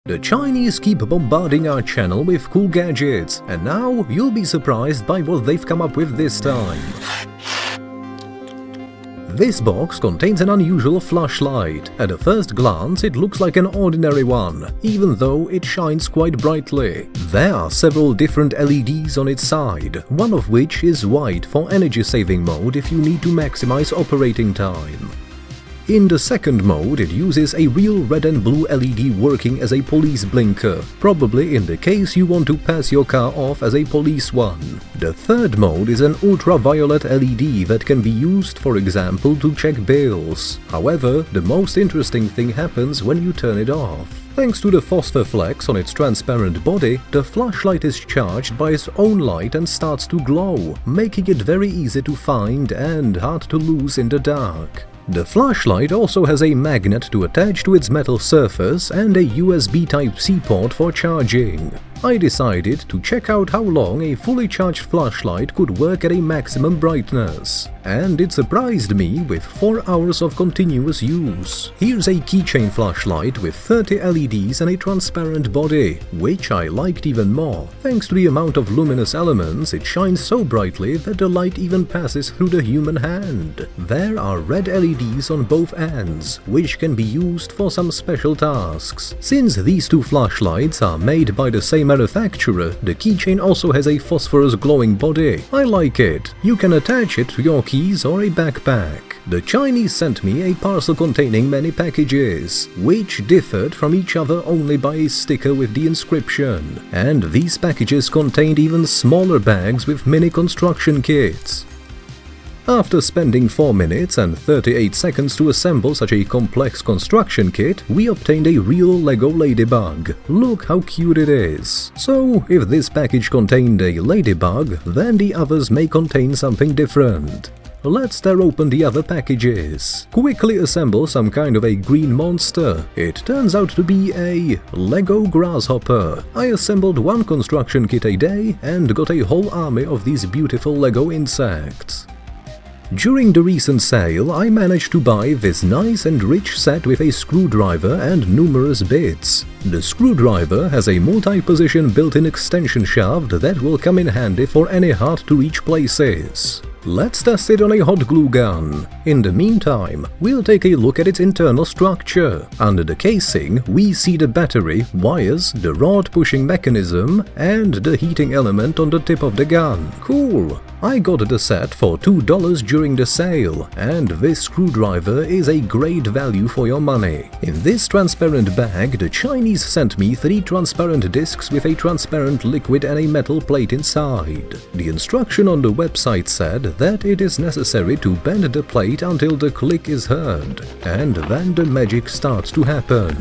The Chinese keep bombarding our channel with cool gadgets, and now you'll be surprised by what they've come up with this time. This box contains an unusual flashlight. At a first glance, it looks like an ordinary one, even though it shines quite brightly. There are several different LEDs on its side, one of which is white for energy-saving mode if you need to maximize operating time. In the second mode, it uses a real red and blue LED working as a police blinker, probably in the case you want to pass your car off as a police one. The third mode is an ultraviolet LED that can be used, for example, to check bills. However, the most interesting thing happens when you turn it off. Thanks to the phosphor flecks on its transparent body, the flashlight is charged by its own light and starts to glow, making it very easy to find and hard to lose in the dark. The flashlight also has a magnet to attach to its metal surface and a USB Type-C port for charging. I decided to check out how long a fully charged flashlight could work at a maximum brightness, and it surprised me with 4 hours of continuous use. Here's a Keychain flashlight with 30 LEDs and a transparent body, which I liked even more. Thanks to the amount of luminous elements, it shines so brightly that the light even passes through the human hand. There are red LEDs on both ends, which can be used for some special tasks. Since these two flashlights are made by the same manufacturer, the Keychain also has a phosphorus glowing body. I like it. You can attach it to your keys or a backpack. The Chinese sent me a parcel containing many packages, which differed from each other only by a sticker with the inscription. And these packages contained even smaller bags with mini construction kits. After spending 4 minutes and 38 seconds to assemble such a complex construction kit, we obtained a real Lego ladybug. Look how cute it is. So, if this package contained a ladybug, then the others may contain something different. Let's tear open the other packages. Quickly assemble some kind of a green monster. It turns out to be a Lego grasshopper. I assembled 1 construction kit a day and got a whole army of these beautiful Lego insects. During the recent sale, I managed to buy this nice and rich set with a screwdriver and numerous bits. The screwdriver has a multi-position built-in extension shaft that will come in handy for any hard-to-reach places. Let's test it on a hot glue gun. In the meantime, we'll take a look at its internal structure. Under the casing, we see the battery, wires, the rod pushing mechanism, and the heating element on the tip of the gun. Cool! I got the set for $2 during the sale, and this screwdriver is a great value for your money. In this transparent bag, the Chinese sent me 3 transparent discs with a transparent liquid and a metal plate inside. The instruction on the website said that it is necessary to bend the plate until the click is heard, and then the magic starts to happen.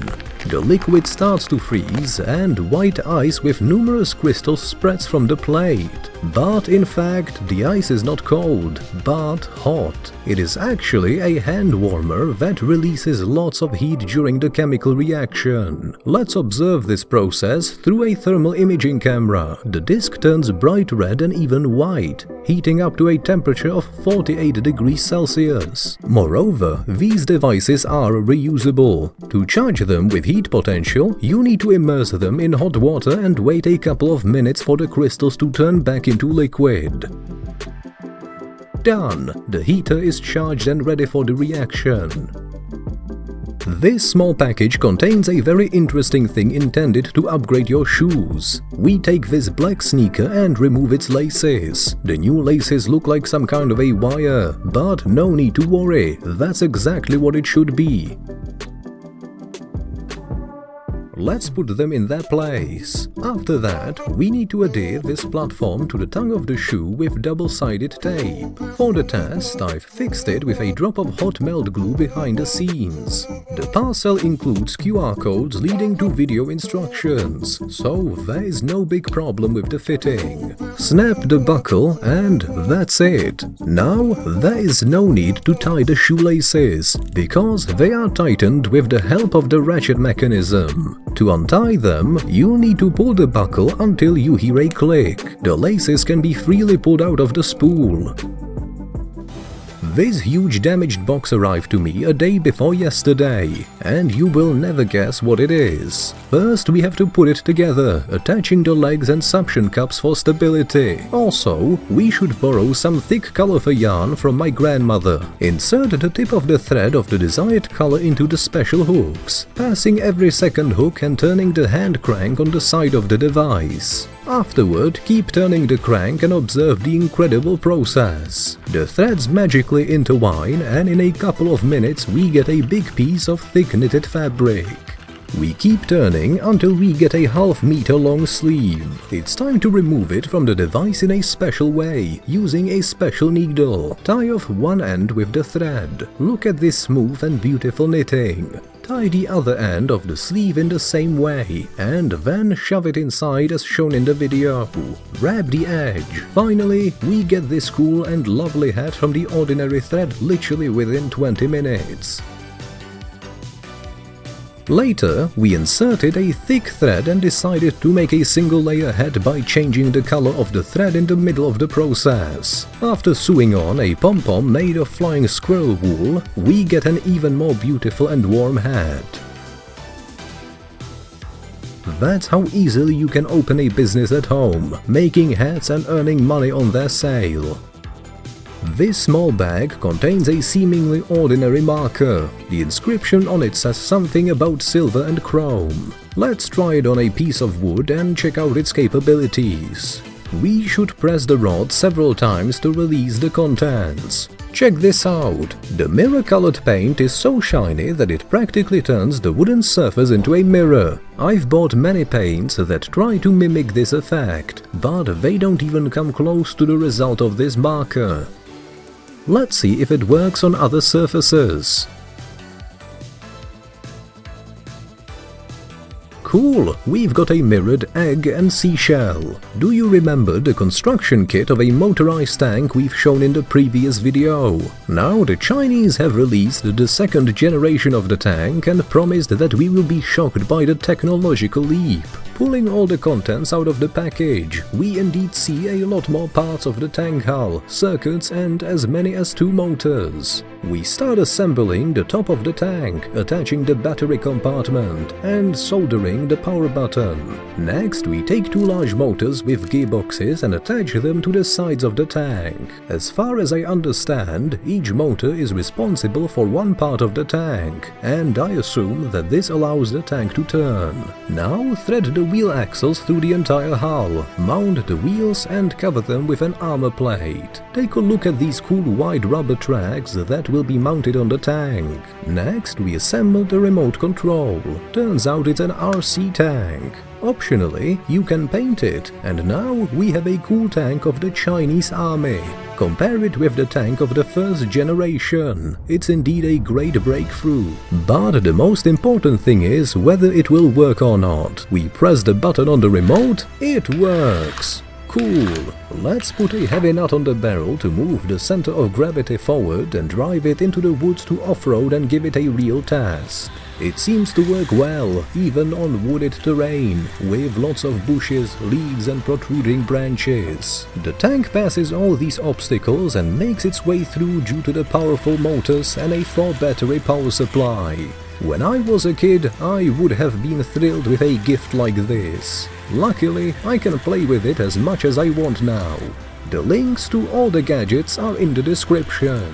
The liquid starts to freeze, and white ice with numerous crystals spreads from the plate. But in fact, the ice is not cold, but hot. It is actually a hand warmer that releases lots of heat during the chemical reaction. Let's observe this process through a thermal imaging camera. The disc turns bright red and even white, heating up to a temperature of 48 degrees Celsius. Moreover, these devices are reusable. To charge them with heat potential, you need to immerse them in hot water and wait a couple of minutes for the crystals to turn back into liquid. Done! The heater is charged and ready for the reaction. This small package contains a very interesting thing intended to upgrade your shoes. We take this black sneaker and remove its laces. The new laces look like some kind of a wire, but no need to worry, that's exactly what it should be. Let's put them in their place. After that, we need to adhere this platform to the tongue of the shoe with double-sided tape. For the test, I've fixed it with a drop of hot melt glue behind the scenes. The parcel includes QR codes leading to video instructions, so there is no big problem with the fitting. Snap the buckle and that's it. Now, there is no need to tie the shoelaces, because they are tightened with the help of the ratchet mechanism. To untie them, you'll need to pull the buckle until you hear a click. The laces can be freely pulled out of the spool. This huge damaged box arrived to me a day before yesterday, and you will never guess what it is. First we have to put it together, attaching the legs and suction cups for stability. Also, we should borrow some thick colourful yarn from my grandmother. Insert the tip of the thread of the desired colour into the special hooks, passing every second hook and turning the hand crank on the side of the device. Afterward, keep turning the crank and observe the incredible process. The threads magically intertwine, and in a couple of minutes we get a big piece of thick knitted fabric. We keep turning until we get a half-meter long sleeve. It's time to remove it from the device in a special way, using a special needle. Tie off one end with the thread. Look at this smooth and beautiful knitting. Tie the other end of the sleeve in the same way, and then shove it inside as shown in the video. Wrap the edge. Finally, we get this cool and lovely hat from the ordinary thread literally within 20 minutes. Later, we inserted a thick thread and decided to make a single layer hat by changing the color of the thread in the middle of the process. After sewing on a pom-pom made of flying squirrel wool, we get an even more beautiful and warm hat. That's how easily you can open a business at home, making hats and earning money on their sale. This small bag contains a seemingly ordinary marker. The inscription on it says something about silver and chrome. Let's try it on a piece of wood and check out its capabilities. We should press the rod several times to release the contents. Check this out. The mirror-colored paint is so shiny that it practically turns the wooden surface into a mirror. I've bought many paints that try to mimic this effect, but they don't even come close to the result of this marker. Let's see if it works on other surfaces. Cool! We've got a mirrored egg and seashell. Do you remember the construction kit of a motorized tank we've shown in the previous video? Now the Chinese have released the second generation of the tank and promised that we will be shocked by the technological leap. Pulling all the contents out of the package, we indeed see a lot more parts of the tank hull, circuits and as many as 2 motors. We start assembling the top of the tank, attaching the battery compartment and soldering the power button. Next, we take 2 large motors with gearboxes and attach them to the sides of the tank. As far as I understand, each motor is responsible for one part of the tank, and I assume that this allows the tank to turn. Now, thread the wheel axles through the entire hull, mount the wheels and cover them with an armor plate. Take a look at these cool wide rubber tracks that will be mounted on the tank. Next, we assemble the remote control. Turns out it's an RC tank. Optionally, you can paint it, and now we have a cool tank of the Chinese army. Compare it with the tank of the first generation. It's indeed a great breakthrough. But the most important thing is whether it will work or not. We press the button on the remote, it works! Cool! Let's put a heavy nut on the barrel to move the center of gravity forward and drive it into the woods to off-road and give it a real test. It seems to work well, even on wooded terrain, with lots of bushes, leaves and protruding branches. The tank passes all these obstacles and makes its way through due to the powerful motors and a 4-battery power supply. When I was a kid, I would have been thrilled with a gift like this. Luckily, I can play with it as much as I want now. The links to all the gadgets are in the description.